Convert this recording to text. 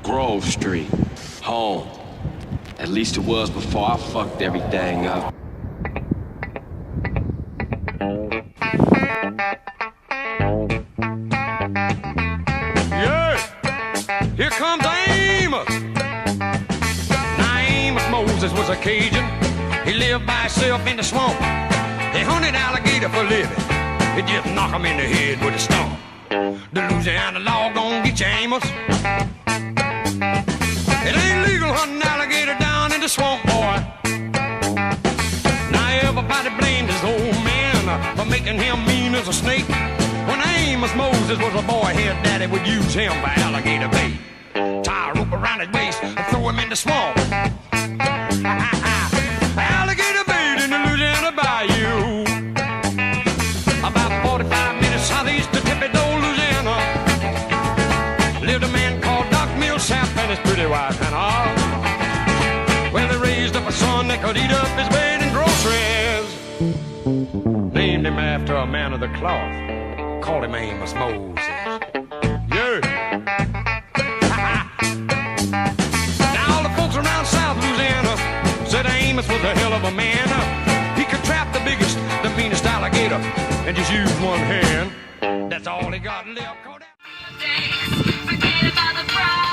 Grove Street. Home. At least it was before I fucked everything up. Yeah! Here comes Amos! Now Amos Moses was a Cajun. He lived by himself in the swamp. He hunted alligator for a living. He just knock him in the head with a stump. The Louisiana law gon' get you, Amos. It ain't legal hunting alligator down in the swamp, boy. Now everybody blamed his old man for making him mean as a snake. When Amos Moses was a boy, his daddy would use him for alligator bait. Tie a rope around his waist and throw him in the swamp. Alligator bait in the Louisiana bayou. About 45 minutes southeast of Thibodaux, Louisiana, lived a man called Doc Millsap and his pretty wife Hannah. Well, they raised up a son that could eat up his bait and groceries. Named him after a man of the cloth. Called him Amos Moses. Yeah. Now all the folks around South Louisiana said Amos was a hell of a man. He could trap the biggest, the meanest alligator and just use one hand. That's all he got left. Forget about the prize.